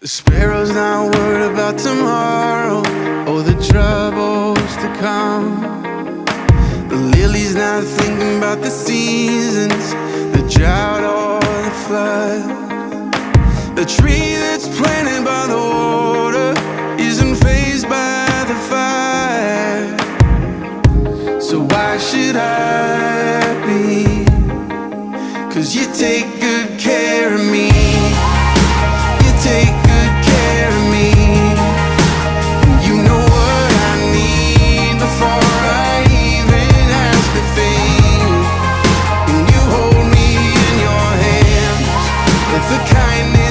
The sparrows not worried about tomorrow or the troubles to come. The lily's not thinking about the seasons, the drought or the flood. The tree that's planted by the water isn't fazed by the fire. So why should I be? 'Cause you take good care of me. You take good care of me. And you know what I need before I even ask a thing. And you hold me in your hands with the kindness